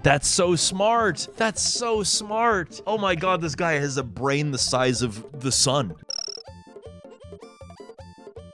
That's so smart. That's so smart. Oh my god, this guy has a brain the size of the sun.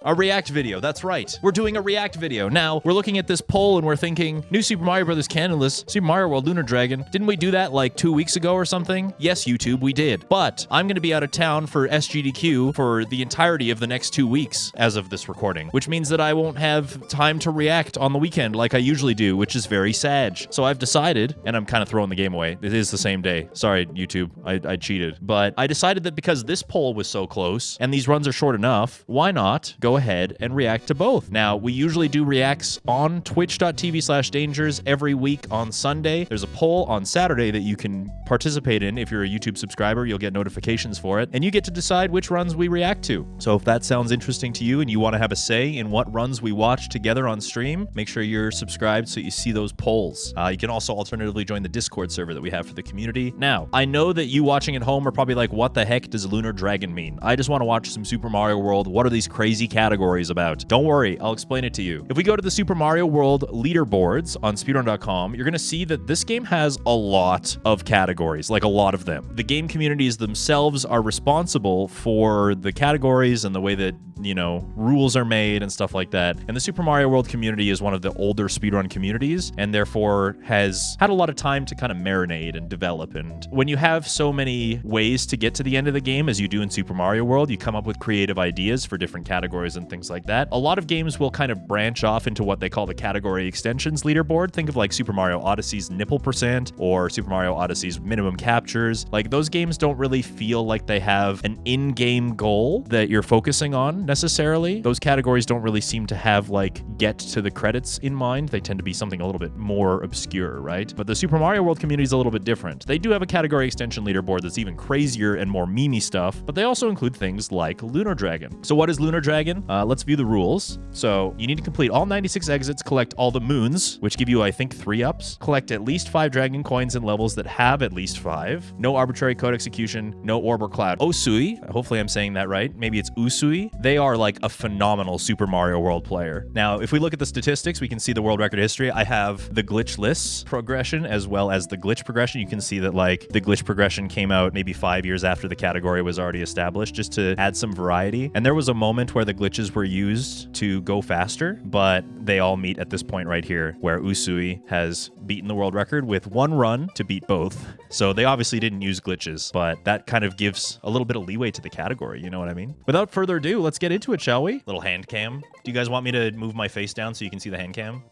A react video, that's right. We're doing a react video. Now, we're looking at this poll and we're thinking, new Super Mario Bros. Canonless, Super Mario World Lunar Dragon. Didn't we do that like 2 weeks ago or something? Yes, YouTube, we did. But I'm gonna be out of town for SGDQ for the entirety of the next 2 weeks as of this recording, which means that I won't have time to react on the weekend like I usually do, which is very sad. So I've decided, and I'm kind of throwing the game away. It is the same day. Sorry, YouTube, I cheated. But I decided that because this poll was so close and these runs are short enough, why not go ahead and react to both? Now, we usually do reacts on twitch.tv/dangers every week on Sunday. There's a poll on Saturday that you can participate in. If you're a YouTube subscriber, you'll get notifications for it, and you get to decide which runs we react to. So if that sounds interesting to you and you want to have a say in what runs we watch together on stream, make sure you're subscribed so you see those polls. You can also alternatively join the Discord server that we have for the community. Now, I know that you watching at home are probably like, what the heck does Lunar Dragon mean? I just want to watch some Super Mario World. What are these crazy categories about? Don't worry, I'll explain it to you. If we go to the Super Mario World leaderboards on speedrun.com, you're going to see that this game has a lot of categories, like a lot of them. The game communities themselves are responsible for the categories and the way that, you know, rules are made and stuff like that. And the Super Mario World community is one of the older speedrun communities and therefore has had a lot of time to kind of marinate and develop. And when you have so many ways to get to the end of the game as you do in Super Mario World, you come up with creative ideas for different categories and things like that. A lot of games will kind of branch off into what they call the category extensions leaderboard. Think of like Super Mario Odyssey's nipple percent or Super Mario Odyssey's minimum captures. Like those games don't really feel like they have an in-game goal that you're focusing on necessarily. Those categories don't really seem to have like get to the credits in mind. They tend to be something a little bit more obscure, right? But the Super Mario World community is a little bit different. They do have a category extension leaderboard that's even crazier and more memey stuff, but they also include things like Lunar Dragon. So what is Lunar Dragon? Let's view the rules. So you need to complete all 96 exits, collect all the moons, which give you, I think, 3-ups, collect at least 5 dragon coins in levels that have at least 5, no arbitrary code execution, no orb or cloud. Oosui, hopefully I'm saying that right, maybe it's oosui, they are like a phenomenal Super Mario World player. Now, if we look at the statistics, we can see the world record history. I have the glitchless progression as well as the glitch progression. You can see that like the glitch progression came out maybe 5 years after the category was already established, just to add some variety. And there was a moment where the glitches were used to go faster, but they all meet at this point right here where Oosui has beaten the world record with 1 run to beat both. So they obviously didn't use glitches, but that kind of gives a little bit of leeway to the category, you know what I mean? Without further ado, let's get into it, shall we? Little hand cam. Do you guys want me to move my face down so you can see the hand cam?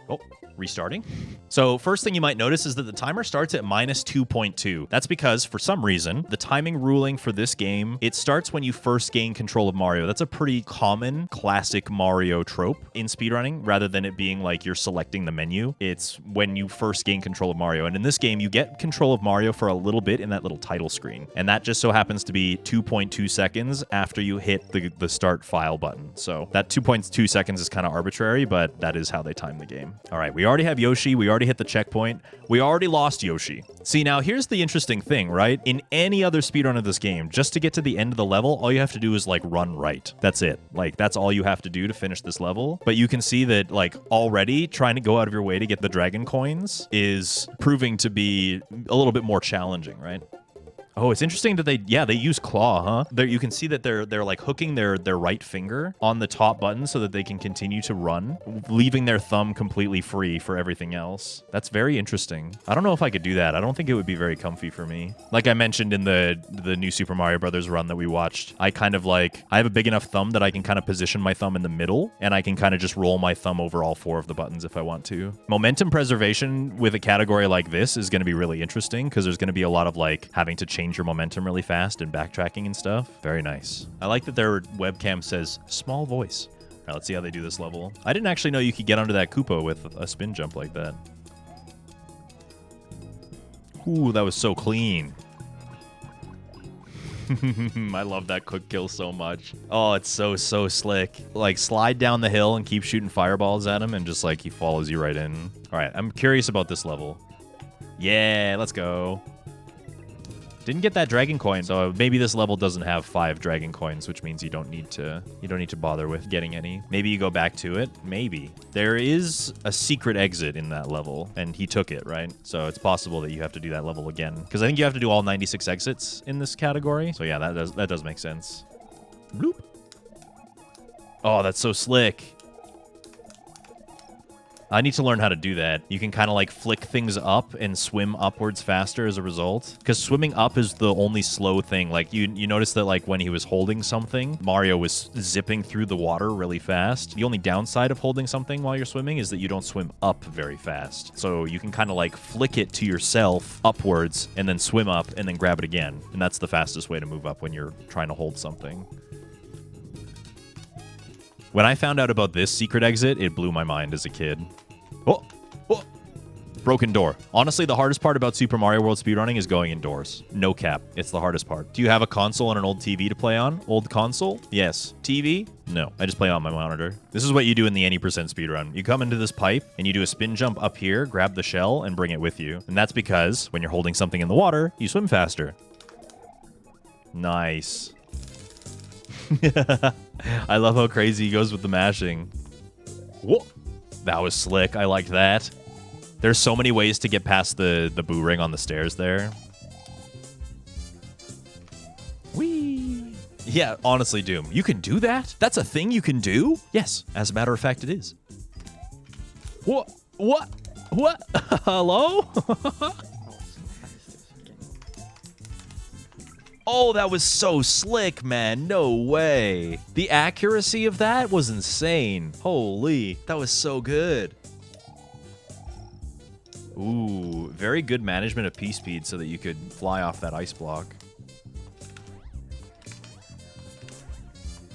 Oh, restarting. So first thing you might notice is that the timer starts at -2.2. That's because for some reason, the timing ruling for this game, it starts when you first gain control of Mario. That's a pretty common classic Mario trope in speedrunning, rather than it being like you're selecting the menu. It's when you first gain control of Mario. And in this game, you get control of Mario for a little bit in that little title screen. And that just so happens to be 2.2 seconds after you hit the start file button. So that 2.2 seconds is kind of arbitrary, but that is how they time the game. All right, we already have Yoshi. We already hit the checkpoint. We already lost Yoshi. See, now here's the interesting thing, right? In any other speedrun of this game, just to get to the end of the level, all you have to do is like run right. That's it. Like that's all you have to do to finish this level. But you can see that like already trying to go out of your way to get the dragon coins is proving to be a little bit more challenging, right? Oh, it's interesting that they use claw, huh? There, you can see that they're like hooking their right finger on the top button so that they can continue to run, leaving their thumb completely free for everything else. That's very interesting. I don't know if I could do that. I don't think it would be very comfy for me. Like I mentioned in the new Super Mario Brothers run that we watched, I have a big enough thumb that I can kind of position my thumb in the middle, and I can kind of just roll my thumb over all 4 of the buttons if I want to. Momentum preservation with a category like this is going to be really interesting because there's going to be a lot of like having to change your momentum really fast and backtracking and stuff. Very nice. I like that their webcam says small voice. All right, let's see how they do this level. I didn't actually know you could get onto that Koopa with a spin jump like that. Ooh, that was so clean. I love that quick kill so much. Oh, it's so slick. Like slide down the hill and keep shooting fireballs at him and just like he follows you right in. All right, I'm curious about this level. Yeah, let's go. Didn't get that dragon coin, so maybe this level doesn't have 5 dragon coins, which means you don't need to bother with getting any. Maybe you go back to it. Maybe. There is a secret exit in that level, and he took it, right? So it's possible that you have to do that level again. Because I think you have to do all 96 exits in this category. So yeah, that does make sense. Bloop. Oh, that's so slick. I need to learn how to do that. You can kind of like flick things up and swim upwards faster as a result. Because swimming up is the only slow thing. Like you notice that like when he was holding something, Mario was zipping through the water really fast. The only downside of holding something while you're swimming is that you don't swim up very fast. So you can kind of like flick it to yourself upwards and then swim up and then grab it again. And that's the fastest way to move up when you're trying to hold something. When I found out about this secret exit, it blew my mind as a kid. Oh, broken door. Honestly, the hardest part about Super Mario World speedrunning is going indoors. No cap. It's the hardest part. Do you have a console and an old TV to play on? Old console? Yes. TV? No. I just play on my monitor. This is what you do in the any % speedrun. You come into this pipe, and you do a spin jump up here, grab the shell, and bring it with you. And that's because when you're holding something in the water, you swim faster. Nice. I love how crazy he goes with the mashing. Whoa. That was slick. I liked that. There's so many ways to get past the boo ring on the stairs there. Whee! Yeah, honestly, Doom, you can do that? That's a thing you can do? Yes, as a matter of fact, it is. What? What? What? Hello? Oh, that was so slick, man. No way. The accuracy of that was insane. Holy, that was so good. Ooh, very good management of P-speed so that you could fly off that ice block.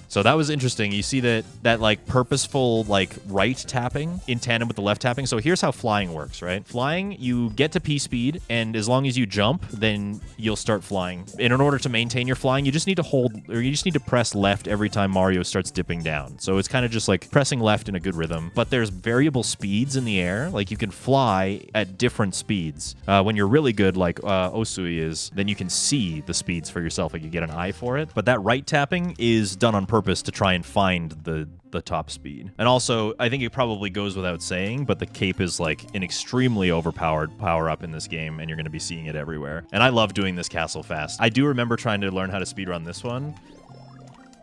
So that was interesting. You see that like purposeful like right tapping in tandem with the left tapping. So here's how flying works, right? Flying, you get to P speed, and as long as you jump, then you'll start flying. And in order to maintain your flying, you just need to hold, or you just need to press left every time Mario starts dipping down. So it's kind of just like pressing left in a good rhythm. But there's variable speeds in the air. Like you can fly at different speeds. When you're really good, like oosui is, then you can see the speeds for yourself. Like you get an eye for it. But that right tapping is done on purpose to try and find the top speed. And also, I think it probably goes without saying, but the cape is like an extremely overpowered power-up in this game, and you're going to be seeing it everywhere. And I love doing this castle fast. I do remember trying to learn how to speedrun this one.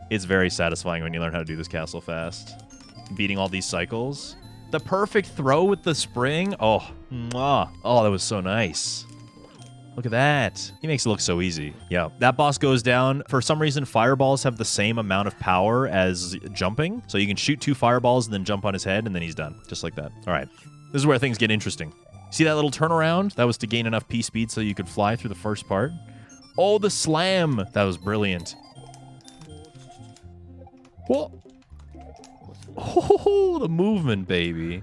It's very satisfying when you learn how to do this castle fast. Beating all these cycles. The perfect throw with the spring. Oh, mwah. Oh, that was so nice. Look at that. He makes it look so easy. Yeah, that boss goes down. For some reason, fireballs have the same amount of power as jumping. So you can shoot 2 fireballs and then jump on his head, and then he's done. Just like that. All right. This is where things get interesting. See that little turnaround? That was to gain enough P-speed so you could fly through the first part. Oh, the slam. That was brilliant. Whoa. Oh, the movement, baby.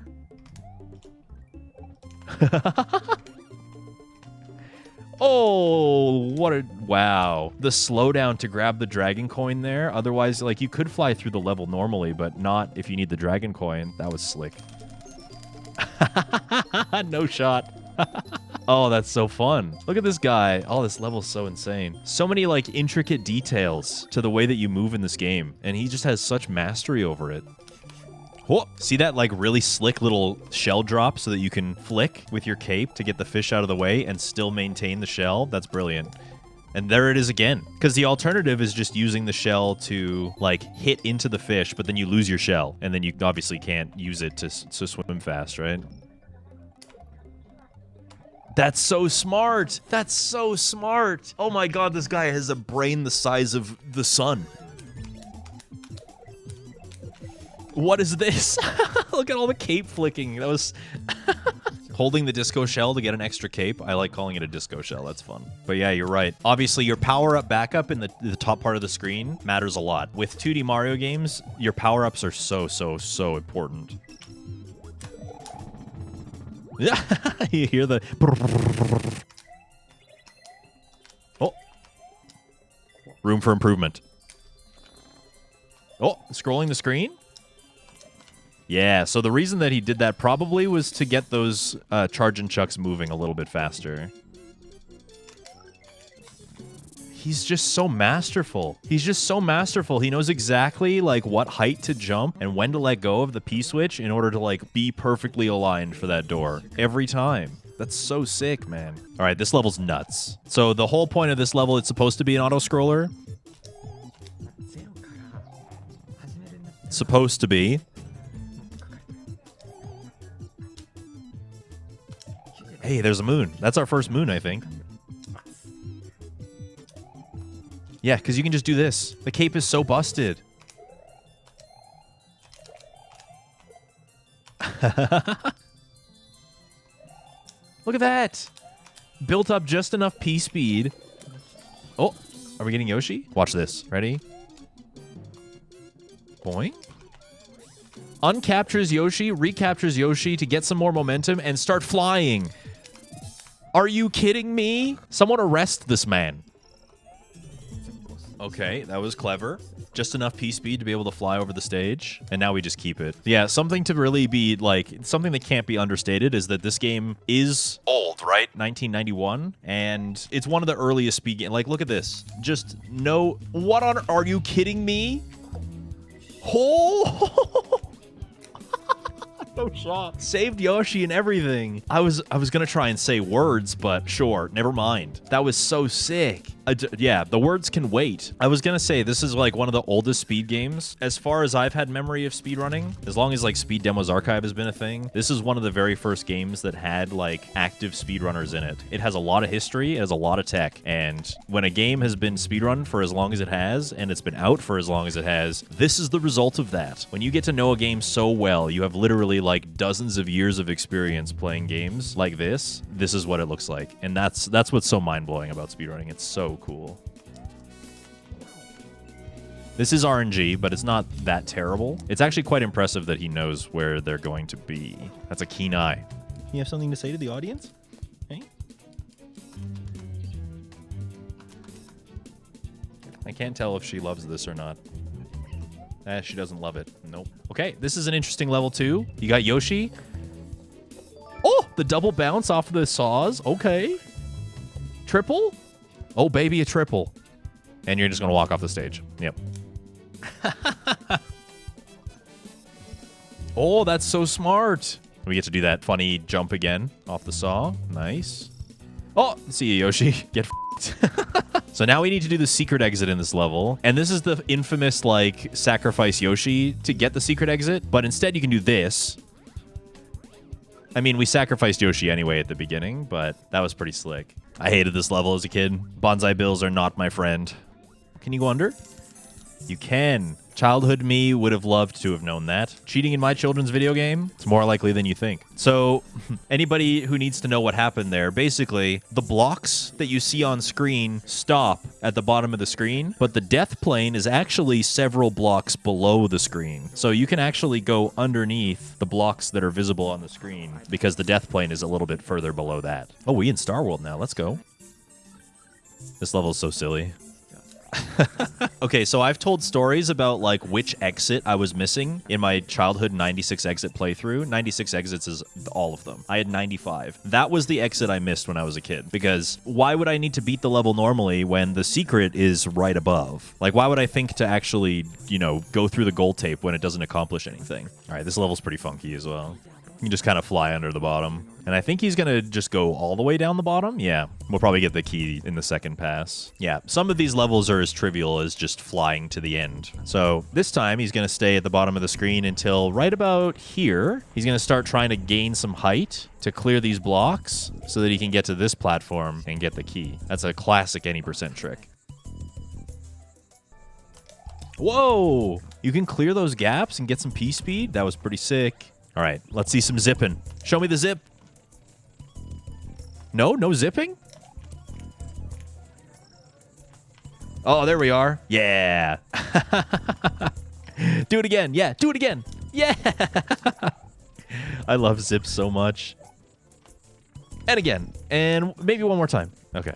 Oh, what a... Wow. The slowdown to grab the dragon coin there. Otherwise, like, you could fly through the level normally, but not if you need the dragon coin. That was slick. No shot. Oh, that's so fun. Look at this guy. Oh, this level's so insane. So many, like, intricate details to the way that you move in this game, and he just has such mastery over it. Whoa. See that like really slick little shell drop so that you can flick with your cape to get the fish out of the way and still maintain the shell? That's brilliant. And there it is again. Because the alternative is just using the shell to like hit into the fish, but then you lose your shell. And then you obviously can't use it to swim fast, right? That's so smart. That's so smart. Oh my god, this guy has a brain the size of the sun. What is this? Look at all the cape flicking. That was... Holding the disco shell to get an extra cape. I like calling it a disco shell. That's fun. But yeah, you're right. Obviously, your power-up backup in the top part of the screen matters a lot. With 2D Mario games, your power-ups are so important. Yeah, you hear the... Oh. Room for improvement. Oh, scrolling the screen? Yeah, so the reason that he did that probably was to get those charge and chucks moving a little bit faster. He's just so masterful. He's just so masterful. He knows exactly like what height to jump and when to let go of the P-switch in order to like be perfectly aligned for that door every time. That's so sick, man. All right, this level's nuts. So the whole point of this level, it's supposed to be an auto-scroller. It's supposed to be. Hey, there's a moon. That's our first moon, I think. Yeah, because you can just do this. The cape is so busted. Look at that. Built up just enough P speed. Oh, are we getting Yoshi? Watch this. Ready? Boing. Uncaptures Yoshi, recaptures Yoshi to get some more momentum and start flying. Are you kidding me? Someone arrest this man. Okay, that was clever. Just enough P-speed to be able to fly over the stage, and now we just keep it. Yeah, something to really be, like, something that can't be understated is that this game is old, right? 1991, and it's one of the earliest speed games. Like, look at this. Just no... What on... Are you kidding me? Oh! No shot. Saved Yoshi and everything. I was gonna try and say words, but sure, never mind. That was so sick. Yeah, the words can wait. I was gonna say this is like one of the oldest speed games. As far as I've had memory of speedrunning, as long as like Speed Demos Archive has been a thing, this is one of the very first games that had like active speedrunners in it. It has a lot of history, it has a lot of tech, and when a game has been speedrun for as long as it has, and it's been out for as long as it has, this is the result of that. When you get to know a game so well, you have literally like dozens of years of experience playing games like this. This is what it looks like, and that's what's so mind-blowing about speedrunning. It's so cool. This is RNG, but it's not that terrible. It's actually quite impressive that he knows where they're going to be. That's a keen eye. You have something to say to the audience? Hey? I can't tell if she loves this or not. She doesn't love it. Nope. Okay, this is an interesting level too. You got Yoshi. Oh, the double bounce off of the saws. Okay. Triple? Oh, baby, a triple. And you're just going to walk off the stage. Yep. Oh, that's so smart. We get to do that funny jump again off the saw. Nice. Oh, see you, Yoshi. Get f***ed. So now we need to do the secret exit in this level. And this is the infamous, like, sacrifice Yoshi to get the secret exit. But instead, you can do this. I mean, we sacrificed Yoshi anyway at the beginning, but that was pretty slick. I hated this level as a kid. Bonsai bills are not my friend. Can you go under? You can. Childhood me would have loved to have known that. Cheating in my children's video game? It's more likely than you think. So, anybody who needs to know what happened there, basically, the blocks that you see on screen stop at the bottom of the screen, but the death plane is actually several blocks below the screen. So you can actually go underneath the blocks that are visible on the screen, because the death plane is a little bit further below that. Oh, we in Star World now. Let's go. This level is so silly. Okay, so I've told stories about like which exit I was missing in my childhood 96 exit playthrough. 96 exits is all of them. I had 95. That was the exit I missed when I was a kid, because why would I need to beat the level normally when the secret is right above? Like, why would I think to actually, you know, go through the gold tape when it doesn't accomplish anything? All right, this level's pretty funky as well. You can just kind of fly under the bottom. And I think he's going to just go all the way down the bottom. Yeah, we'll probably get the key in the second pass. Yeah, some of these levels are as trivial as just flying to the end. So this time he's going to stay at the bottom of the screen until right about here. He's going to start trying to gain some height to clear these blocks so that he can get to this platform and get the key. That's a classic any percent trick. Whoa! You can clear those gaps and get some P-speed? That was pretty sick. All right, let's see some zipping. Show me the zip. No zipping? Oh, there we are. Yeah. Do it again. Yeah, do it again. Yeah. I love zips so much. And again. And maybe one more time. Okay.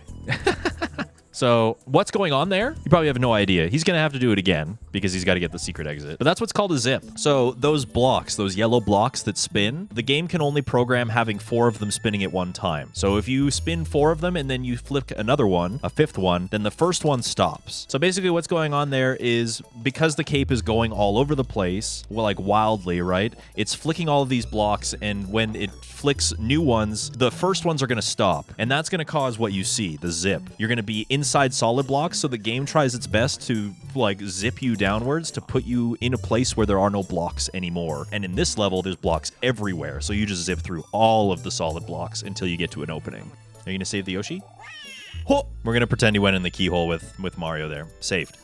So what's going on there? You probably have no idea. He's going to have to do it again because he's got to get the secret exit. But that's what's called a zip. So those blocks, those yellow blocks that spin, the game can only program having 4 of them spinning at one time. So if you spin 4 of them and then you flip another one, a 5th one, then the first one stops. So basically what's going on there is because the cape is going all over the place, well, like wildly, right? It's flicking all of these blocks, and when it flicks new ones, the first ones are going to stop. And that's going to cause what you see, the zip. You're going to be inside solid blocks, so the game tries its best to like zip you downwards to put you in a place where there are no blocks anymore. And in this level, there's blocks everywhere, so you just zip through all of the solid blocks until you get to an opening. Are you going to save the Yoshi? Oh, we're going to pretend he went in the keyhole with Mario there. Saved.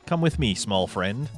Come with me, small friend.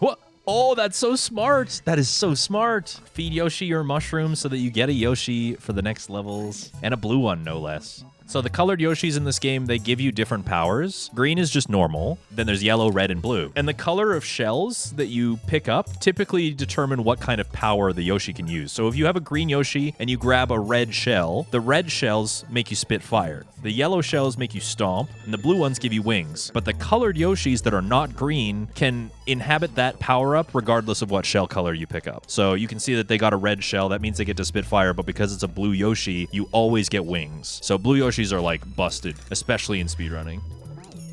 What? Oh, that's so smart. That is so smart. Feed Yoshi your mushrooms so that you get a Yoshi for the next levels. And a blue one, no less. So the colored Yoshis in this game, they give you different powers. Green is just normal. Then there's yellow, red, and blue. And the color of shells that you pick up typically determine what kind of power the Yoshi can use. So if you have a green Yoshi and you grab a red shell, the red shells make you spit fire. The yellow shells make you stomp, and the blue ones give you wings. But the colored Yoshis that are not green can inhabit that power-up regardless of what shell color you pick up. So you can see that they got a red shell. That means they get to spit fire, but because it's a blue Yoshi, you always get wings. So blue Yoshis are like busted, especially in speedrunning.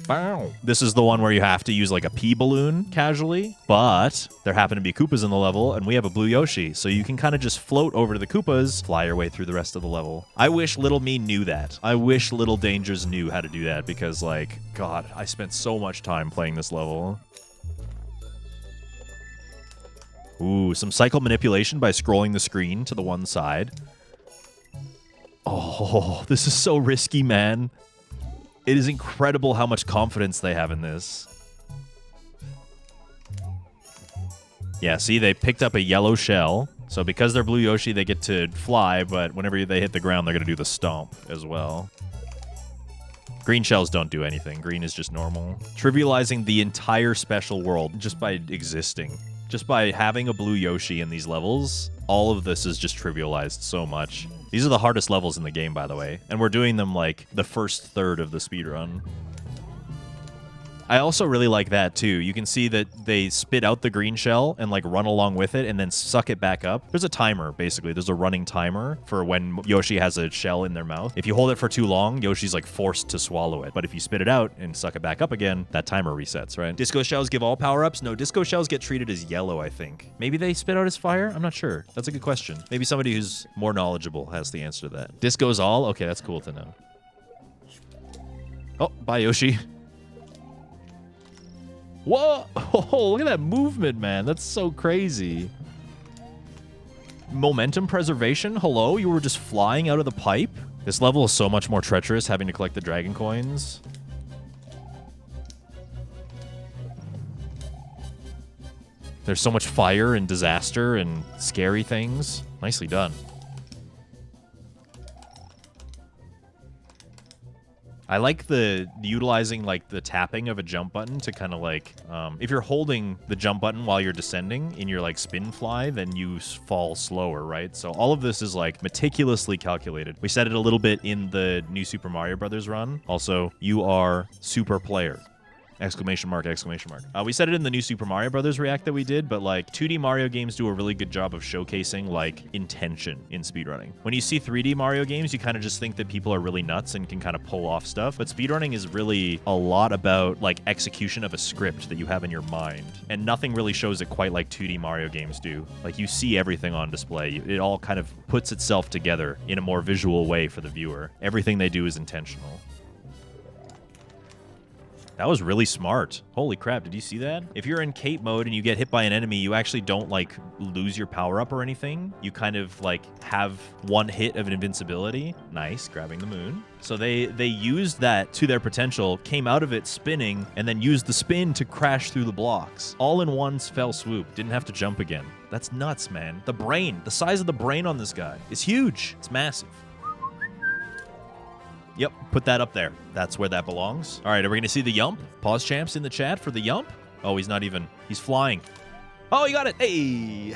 Bow. This is the one where you have to use like a pea balloon casually, but there happen to be Koopas in the level, and we have a blue Yoshi, so you can kind of just float over to the Koopas, fly your way through the rest of the level. I wish Little Me knew that. I wish Little Dangers knew how to do that, because like, God, I spent so much time playing this level. Ooh, some cycle manipulation by scrolling the screen to the one side. Oh, this is so risky, man. It is incredible how much confidence they have in this. Yeah, see, they picked up a yellow shell. So because they're blue Yoshi, they get to fly, but whenever they hit the ground, they're going to do the stomp as well. Green shells don't do anything. Green is just normal. Trivializing the entire special world just by existing. Just by having a blue Yoshi in these levels, all of this is just trivialized so much. These are the hardest levels in the game, by the way, and we're doing them like the first third of the speedrun. I also really like that too. You can see that they spit out the green shell and like run along with it and then suck it back up. There's a timer, basically. There's a running timer for when Yoshi has a shell in their mouth. If you hold it for too long, Yoshi's like forced to swallow it. But if you spit it out and suck it back up again, that timer resets, right? Disco shells give all power-ups? No, disco shells get treated as yellow, I think. Maybe they spit out as fire? I'm not sure. That's a good question. Maybe somebody who's more knowledgeable has the answer to that. Disco's all? Okay, that's cool to know. Oh, bye, Yoshi. Whoa! Oh, look at that movement, man. That's so crazy. Momentum preservation? Hello? You were just flying out of the pipe? This level is so much more treacherous, having to collect the dragon coins. There's so much fire and disaster and scary things. Nicely done. I like the utilizing like the tapping of a jump button to kind of like, if you're holding the jump button while you're descending in your like spin fly, then you fall slower, right? So all of this is like meticulously calculated. We said it a little bit in the new Super Mario Brothers run. Also, you are super player. Exclamation mark, exclamation mark. We said it in the new Super Mario Brothers React that we did, but like 2D Mario games do a really good job of showcasing like intention in speedrunning. When you see 3D Mario games, you kind of just think that people are really nuts and can kind of pull off stuff, but speedrunning is really a lot about like execution of a script that you have in your mind, and nothing really shows it quite like 2D Mario games do. Like you see everything on display. It all kind of puts itself together in a more visual way for the viewer. Everything they do is intentional. That was really smart. Holy crap, did you see that? If you're in cape mode and you get hit by an enemy, you actually don't like lose your power-up or anything. You kind of like have one hit of an invincibility. Nice, grabbing the moon. So they used that to their potential, came out of it spinning, and then used the spin to crash through the blocks. All in one fell swoop. Didn't have to jump again. That's nuts, man. The brain, the size of the brain on this guy is huge. It's massive. Yep, put that up there. That's where that belongs. All right, are we going to see the Yump? Pause champs in the chat for the Yump? Oh, he's not even. He's flying. Oh, you got it. Hey!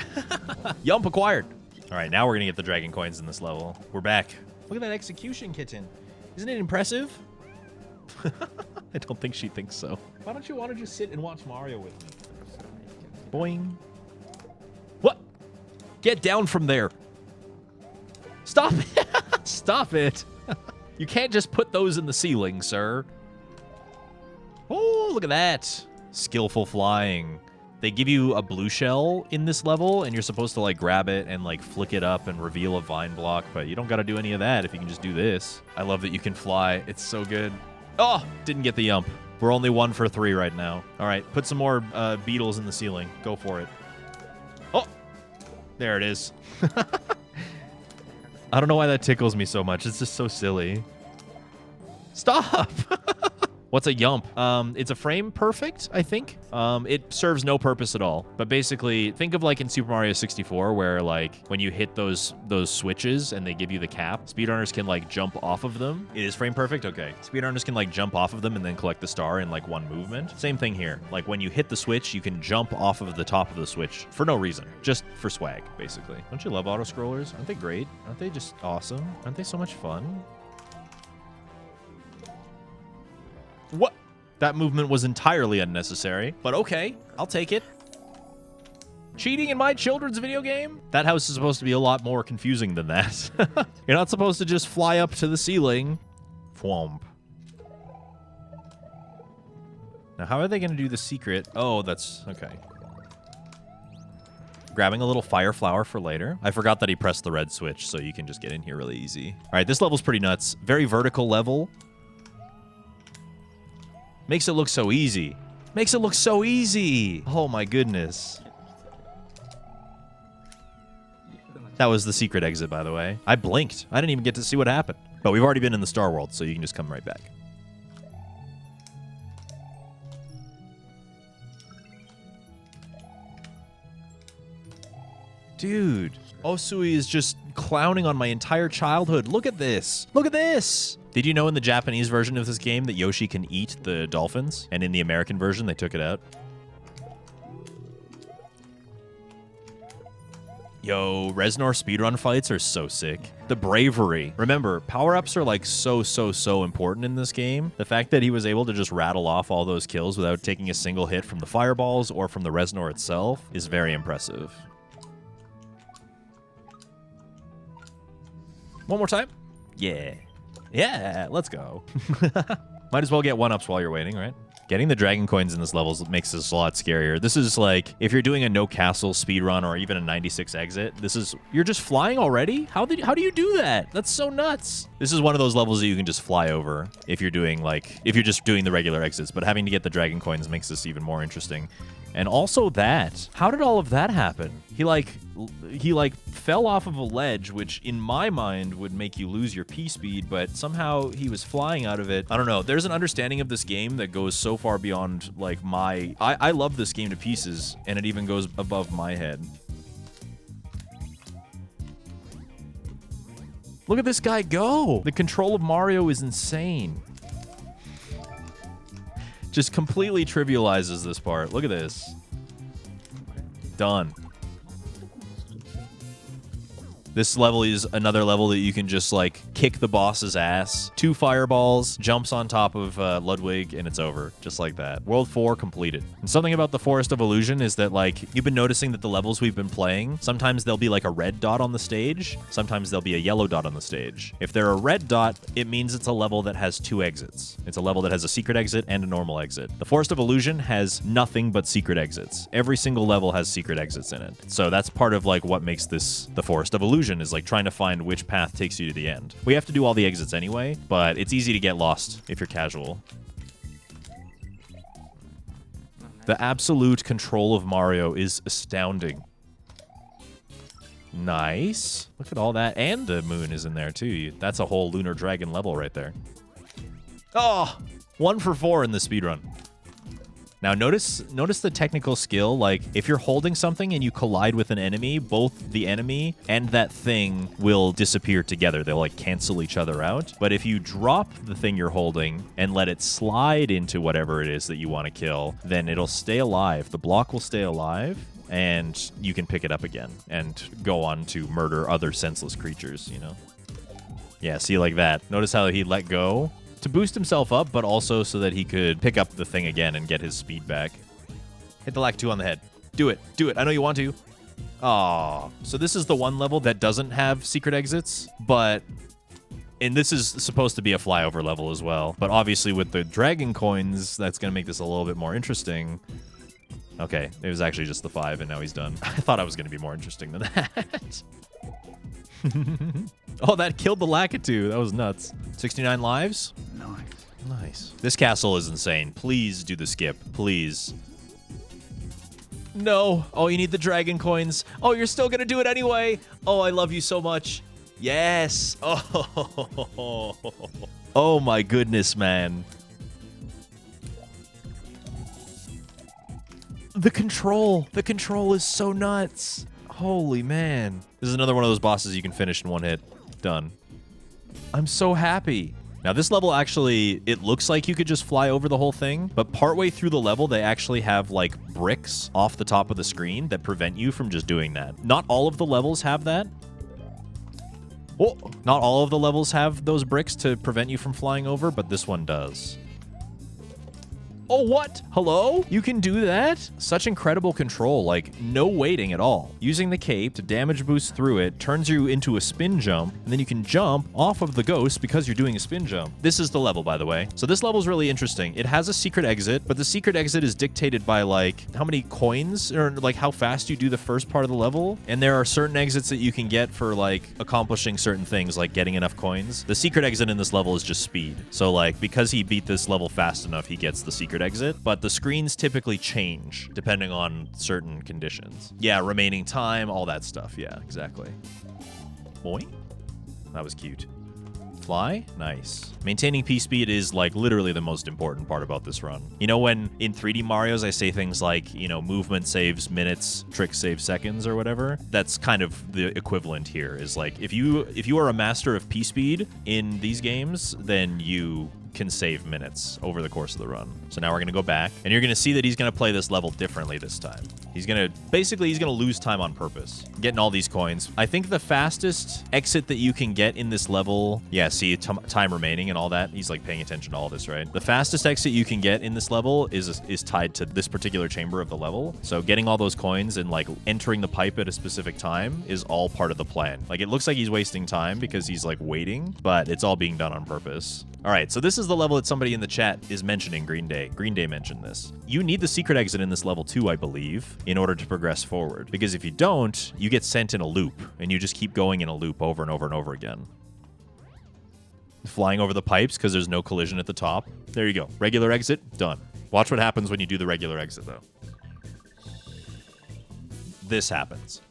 Yump acquired. All right, now we're going to get the dragon coins in this level. We're back. Look at that execution kitten. Isn't it impressive? I don't think she thinks so. Why don't you want to just sit and watch Mario with me? Boing. What? Get down from there. Stop it. Stop it. You can't just put those in the ceiling, sir. Oh, look at that. Skillful flying. They give you a blue shell in this level, and you're supposed to, like, grab it and, like, flick it up and reveal a vine block, but you don't got to do any of that if you can just do this. I love that you can fly. It's so good. Oh, didn't get the yump. We're only 1 for 3 right now. All right, put some more beetles in the ceiling. Go for it. Oh, there it is. I don't know why that tickles me so much. It's just so silly. Stop! What's a yump? It's a frame perfect, I think. It serves no purpose at all. But basically, think of like in Super Mario 64, where like when you hit those switches and they give you the cap, speedrunners can like jump off of them. It is frame perfect? Okay. Speedrunners can like jump off of them and then collect the star in like one movement. Same thing here. Like when you hit the switch, you can jump off of the top of the switch for no reason. Just for swag, basically. Don't you love auto-scrollers? Aren't they great? Aren't they just awesome? Aren't they so much fun? What? That movement was entirely unnecessary, but okay, I'll take it. Cheating in my children's video game? That house is supposed to be a lot more confusing than that. You're not supposed to just fly up to the ceiling. Thwomp. Now, how are they going to do the secret? Oh, that's... okay. Grabbing a little fire flower for later. I forgot that he pressed the red switch, so you can just get in here really easy. All right, this level's pretty nuts. Very vertical level. Makes it look so easy. Makes it look so easy. Oh my goodness. That was the secret exit, by the way. I blinked. I didn't even get to see what happened. But we've already been in the Star World, so you can just come right back. Dude, Oosui is just clowning on my entire childhood. Look at this. Look at this. Did you know in the Japanese version of this game that Yoshi can eat the dolphins? And in the American version, they took it out. Yo, Reznor speedrun fights are so sick. The bravery. Remember, power-ups are like so important in this game. The fact that he was able to just rattle off all those kills without taking a single hit from the fireballs or from the Reznor itself is very impressive. One more time? Yeah. Yeah, let's go. Might as well get 1-ups while you're waiting, right? Getting the dragon coins in this level makes this a lot scarier. This is like, if you're doing a no castle speedrun or even a 96 exit, this is, you're just flying already? How do you do that? That's so nuts. This is one of those levels that you can just fly over if you're doing like, if you're just doing the regular exits, but having to get the dragon coins makes this even more interesting. And also that, how did all of that happen? He like fell off of a ledge, which in my mind would make you lose your P-speed, but somehow he was flying out of it. I don't know. There's an understanding of this game that goes so far beyond like my... I love this game to pieces, and it even goes above my head. Look at this guy go! The control of Mario is insane. Just completely trivializes this part. Look at this. Done. This level is another level that you can just, like, kick the boss's ass. 2 fireballs, jumps on top of Ludwig, and it's over. Just like that. World 4 completed. And something about the Forest of Illusion is that, like, you've been noticing that the levels we've been playing, sometimes there'll be, like, a red dot on the stage. Sometimes there'll be a yellow dot on the stage. If they're a red dot, it means it's a level that has 2 exits. It's a level that has a secret exit and a normal exit. The Forest of Illusion has nothing but secret exits. Every single level has secret exits in it. So that's part of, like, what makes this the Forest of Illusion. Is like trying to find which path takes you to the end. We have to do all the exits anyway, but it's easy to get lost if you're casual. The absolute control of Mario is astounding. Nice. Look at all that. And the moon is in there too. That's a whole Lunar Dragon level right there. Oh, 1 for 4 in the speedrun. Now notice the technical skill, like if you're holding something and you collide with an enemy, both the enemy and that thing will disappear together. They'll like cancel each other out. But if you drop the thing you're holding and let it slide into whatever it is that you want to kill, then it'll stay alive. The block will stay alive and you can pick it up again and go on to murder other senseless creatures, you know? Yeah, see, like that. Notice how he let go to boost himself up, but also so that he could pick up the thing again and get his speed back. Hit the lac 2 on the head. Do it. Do it. I know you want to. Aw. So this is the one level that doesn't have secret exits, but... And this is supposed to be a flyover level as well. But obviously with the dragon coins, that's going to make this a little bit more interesting. Okay, it was actually just the 5, and now he's done. I thought I was going to be more interesting than that. Oh, that killed the Lakitu. That was nuts. 69 lives? Nice. Nice. This castle is insane. Please do the skip. Please. No. Oh, you need the dragon coins. Oh, you're still going to do it anyway. Oh, I love you so much. Yes. Oh. Oh my goodness, man. The control is so nuts. Holy man. This is another one of those bosses you can finish in one hit. Done. I'm so happy. Now this level actually, it looks like you could just fly over the whole thing, but partway through the level, they actually have like bricks off the top of the screen that prevent you from just doing that. Not all of the levels have that. Oh, not all of the levels have those bricks to prevent you from flying over, but this one does. Oh, what? Hello? You can do that? Such incredible control, like no waiting at all. Using the cape to damage boost through it turns you into a spin jump, and then you can jump off of the ghost because you're doing a spin jump. This is the level, by the way. So this level is really interesting. It has a secret exit, but the secret exit is dictated by like how many coins or like how fast you do the first part of the level. And there are certain exits that you can get for like accomplishing certain things, like getting enough coins. The secret exit in this level is just speed. So like because he beat this level fast enough, he gets the secret exit, but the screens typically change depending on certain conditions. Yeah, remaining time, all that stuff. Yeah, exactly. Boing. That was cute. Fly? Nice. Maintaining P-speed is like literally the most important part about this run. You know when in 3D Marios I say things like, you know, movement saves minutes, trick saves seconds or whatever? That's kind of the equivalent here is like if you are a master of P-speed in these games, then you can save minutes over the course of the run. So now we're going to go back, and you're going to see that he's going to play this level differently this time. He's going to lose time on purpose, getting all these coins. I think the fastest exit that you can get in this level, yeah, see, time remaining and all that. He's like paying attention to all this, right? The fastest exit you can get in this level is tied to this particular chamber of the level. So getting all those coins and like entering the pipe at a specific time is all part of the plan. Like it looks like he's wasting time because he's like waiting, but it's all being done on purpose. All right, so this is the level that somebody in the chat is mentioning, Green Day. Green Day mentioned this. You need the secret exit in this level too, I believe, in order to progress forward. Because if you don't, you get sent in a loop, and you just keep going in a loop over and over and over again. Flying over the pipes because there's no collision at the top. There you go. Regular exit, done. Watch what happens when you do the regular exit, though. This happens.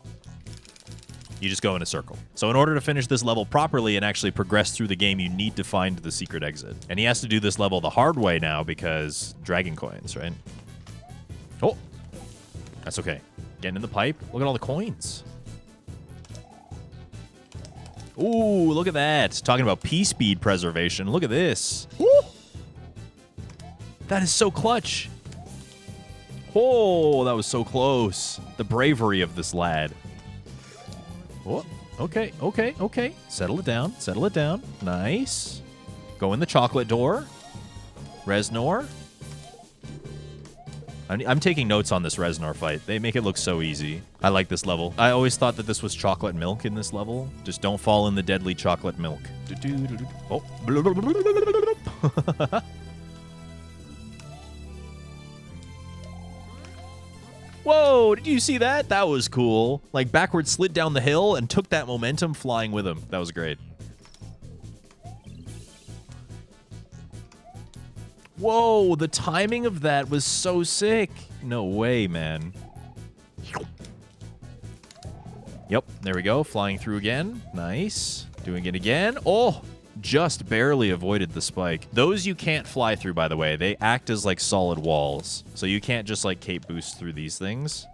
You just go in a circle. So in order to finish this level properly and actually progress through the game, you need to find the secret exit. And he has to do this level the hard way now because dragon coins, right? Oh, that's okay. Getting in the pipe. Look at all the coins. Ooh, look at that. Talking about P-speed preservation. Look at this. Woo! That is so clutch. Oh, that was so close. The bravery of this lad. Oh, okay, okay, okay. Settle it down, settle it down. Nice. Go in the chocolate door. Reznor. I'm taking notes on this Reznor fight. They make it look so easy. I like this level. I always thought that this was chocolate milk in this level. Just don't fall in the deadly chocolate milk. Oh. Whoa, did you see that? That was cool. Like backwards slid down the hill and took that momentum flying with him. That was great. Whoa, the timing of that was so sick. No way, man. Yep, there we go. Flying through again. Nice. Doing it again. Oh, just barely avoided the spike. Those you can't fly through, by the way. They act as like solid walls. So you can't just like cape boost through these things.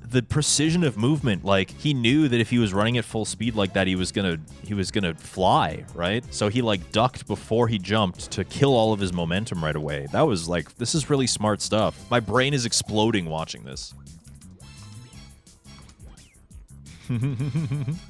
The precision of movement, like he knew that if he was running at full speed like that, he was gonna fly, right? So he like ducked before he jumped to kill all of his momentum right away. That was like, this is really smart stuff. My brain is exploding watching this.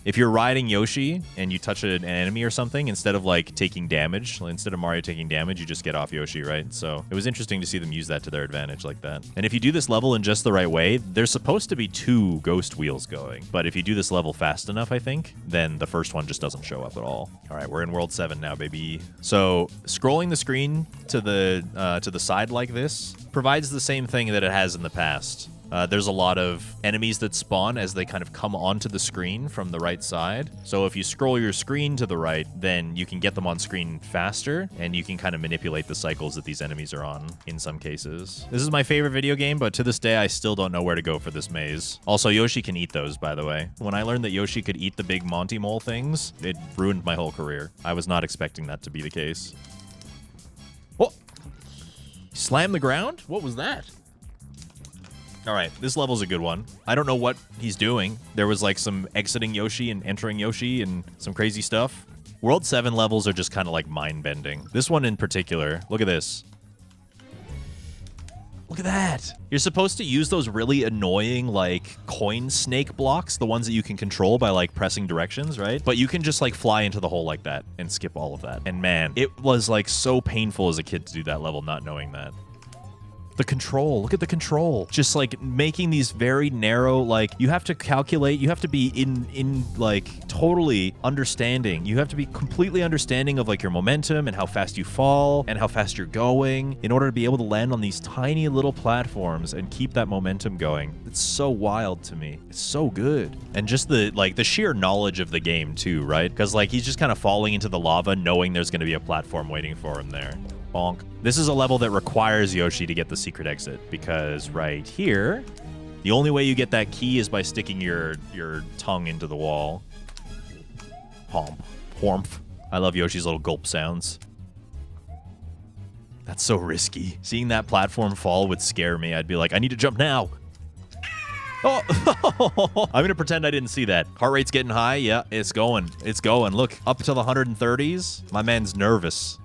If you're riding Yoshi and you touch an enemy or something, instead of like taking damage, instead of Mario taking damage, you just get off Yoshi, right? So it was interesting to see them use that to their advantage like that. And if you do this level in just the right way, there's supposed to be 2 ghost wheels going. But if you do this level fast enough, I think, then the first one just doesn't show up at all. All right, we're in World 7 now, baby. So scrolling the screen to the side like this provides the same thing that it has in the past. There's a lot of enemies that spawn as they kind of come onto the screen from the right side. So if you scroll your screen to the right, then you can get them on screen faster, and you can kind of manipulate the cycles that these enemies are on in some cases. This is my favorite video game, but to this day, I still don't know where to go for this maze. Also, Yoshi can eat those, by the way. When I learned that Yoshi could eat the big Monty Mole things, it ruined my whole career. I was not expecting that to be the case. Oh! Slam the ground? What was that? All right, this level's a good one. I don't know what he's doing. There was like some exiting Yoshi and entering Yoshi and some crazy stuff. World 7 levels are just kind of like mind-bending. This one in particular, look at this. Look at that. You're supposed to use those really annoying like coin snake blocks, the ones that you can control by like pressing directions, right? But you can just like fly into the hole like that and skip all of that. And man, it was like so painful as a kid to do that level not knowing that. The control, look at the control. Just like making these very narrow, like you have to calculate, you have to be in like totally understanding. You have to be completely understanding of like your momentum and how fast you fall and how fast you're going in order to be able to land on these tiny little platforms and keep that momentum going. It's so wild to me. It's so good. And just the sheer knowledge of the game too, right? Because like he's just kind of falling into the lava knowing there's going to be a platform waiting for him there. Bonk. This is a level that requires Yoshi to get the secret exit, because right here, the only way you get that key is by sticking your tongue into the wall. Homp. Hormph. I love Yoshi's little gulp sounds. That's so risky. Seeing that platform fall would scare me. I'd be like, I need to jump now. Oh, I'm gonna pretend I didn't see that. Heart rate's getting high. Yeah, it's going. It's going. Look, up to the 130s. My man's nervous.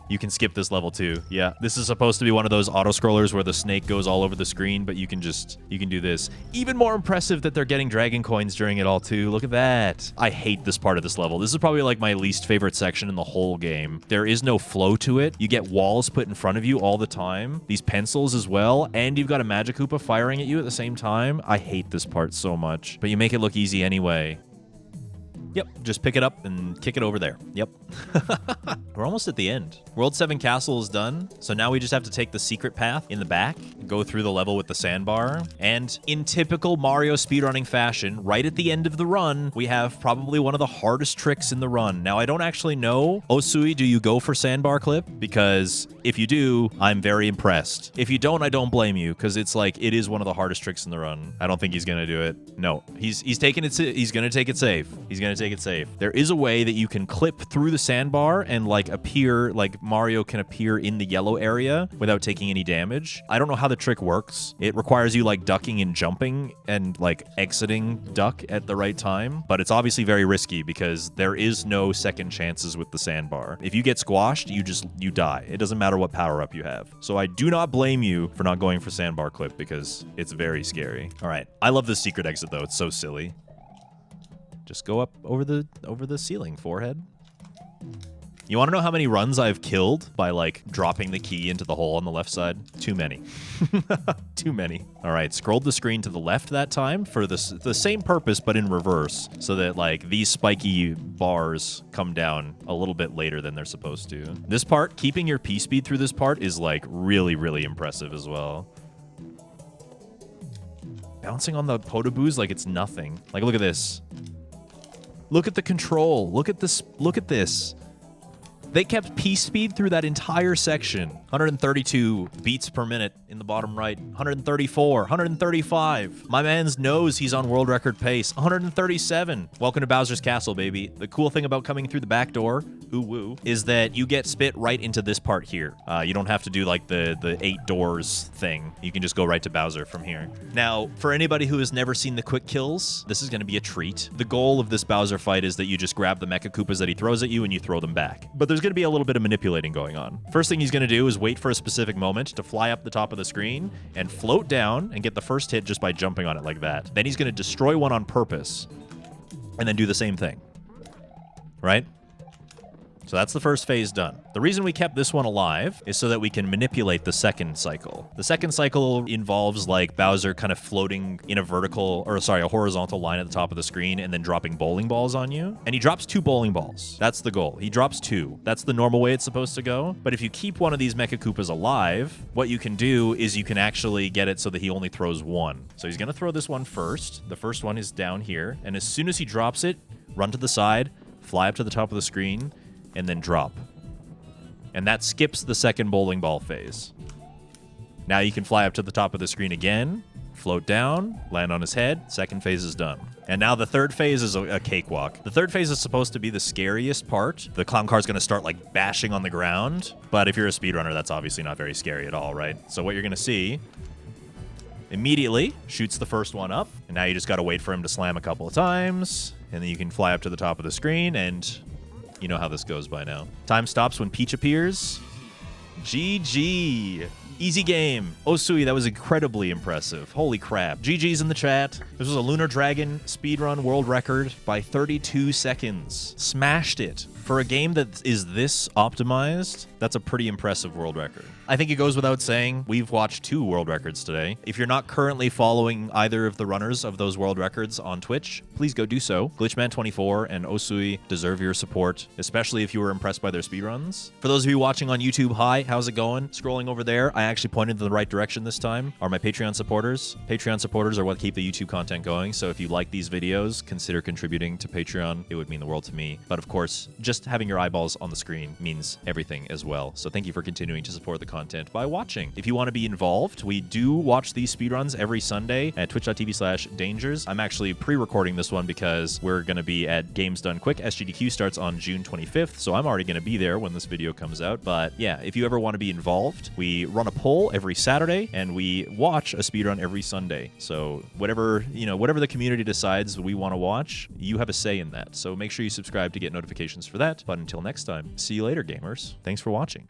You can skip this level too. Yeah, this is supposed to be one of those auto-scrollers where the snake goes all over the screen, but you can do this. Even more impressive that they're getting dragon coins during it all too. Look at that. I hate this part of this level. This is probably like my least favorite section in the whole game. There is no flow to it. You get walls put in front of you all the time. These pencils as well, and you've got a Magic Koopa firing at you at the same time. I hate this part so much, but you make it look easy anyway. Yep, just pick it up and kick it over there. Yep. We're almost at the end. World 7 Castle is done, so now we just have to take the secret path in the back, go through the level with the sandbar, and in typical Mario speedrunning fashion, right at the end of the run, we have probably one of the hardest tricks in the run. Now, I don't actually know, Oosui, do you go for sandbar clip? Because if you do, I'm very impressed. If you don't, I don't blame you, because it's like, it is one of the hardest tricks in the run. I don't think he's gonna do it. No, he's taking it, he's gonna take it safe. He's gonna take it safe. There is a way that you can clip through the sandbar and like appear, like Mario can appear in the yellow area without taking any damage. I don't know how the trick works. It requires you like ducking and jumping and like exiting duck at the right time, but it's obviously very risky because there is no second chances with the sandbar. If you get squashed, you die. It doesn't matter what power up you have. So I do not blame you for not going for sandbar clip because it's very scary. All right. I love the secret exit though. It's so silly. Just go up over the ceiling, forehead. You want to know how many runs I've killed by, like, dropping the key into the hole on the left side? Too many. Too many. All right, scrolled the screen to the left that time for the same purpose, but in reverse, so that, like, these spiky bars come down a little bit later than they're supposed to. This part, keeping your P-speed through this part is, like, really, really impressive as well. Bouncing on the potaboos like it's nothing. Like, look at this. Look at the control. Look at this. Look at this. They kept P-speed through that entire section. 132 beats per minute in the bottom right. 134, 135. My man's knows he's on world record pace. 137. Welcome to Bowser's Castle, baby. The cool thing about coming through the back door, ooh-woo, is that you get spit right into this part here. You don't have to do like the 8 doors thing. You can just go right to Bowser from here. Now, for anybody who has never seen the quick kills, this is going to be a treat. The goal of this Bowser fight is that you just grab the Mecha Koopas that he throws at you and you throw them back. But there's going to be a little bit of manipulating going on. First thing he's going to do is wait for a specific moment to fly up the top of the screen and float down and get the first hit just by jumping on it like that. Then he's going to destroy one on purpose and then do the same thing. Right? So that's the first phase done. The reason we kept this one alive is so that we can manipulate the second cycle. The second cycle involves like Bowser kind of floating in a horizontal line at the top of the screen and then dropping bowling balls on you. And he drops 2 bowling balls. That's the goal. He drops 2. That's the normal way it's supposed to go. But if you keep one of these Mecha Koopas alive, what you can do is you can actually get it so that he only throws 1. So he's going to throw this one first. The first one is down here. And as soon as he drops it, run to the side, fly up to the top of the screen, and then drop. And that skips the second bowling ball phase. Now you can fly up to the top of the screen again, float down, land on his head, second phase is done. And now the third phase is a cakewalk. The third phase is supposed to be the scariest part. The clown car's gonna start like bashing on the ground, but if you're a speedrunner, that's obviously not very scary at all, right? So what you're gonna see, immediately shoots the first one up, and now you just gotta wait for him to slam a couple of times, and then you can fly up to the top of the screen, and you know how this goes by now. Time stops when Peach appears. GG. Easy game. Oosui, that was incredibly impressive. Holy crap. GG's in the chat. This was a Lunar Dragon speedrun world record by 32 seconds. Smashed it. For a game that is this optimized, that's a pretty impressive world record. I think it goes without saying, we've watched 2 world records today. If you're not currently following either of the runners of those world records on Twitch, please go do so. Glitchman24 and Oosui deserve your support, especially if you were impressed by their speedruns. For those of you watching on YouTube, hi, how's it going? Scrolling over there, I actually pointed in the right direction this time, are my Patreon supporters. Patreon supporters are what keep the YouTube content going, so if you like these videos, consider contributing to Patreon. It would mean the world to me. But of course, just having your eyeballs on the screen means everything as well. So thank you for continuing to support the content by watching. If you want to be involved, we do watch these speedruns every Sunday at twitch.tv/dangers. I'm actually pre-recording this one because we're going to be at Games Done Quick. SGDQ starts on June 25th, so I'm already going to be there when this video comes out. But yeah, if you ever want to be involved, we run a poll every Saturday and we watch a speedrun every Sunday. So whatever the community decides we want to watch, you have a say in that. So make sure you subscribe to get notifications for that. But until next time, see you later, gamers. Thanks for watching.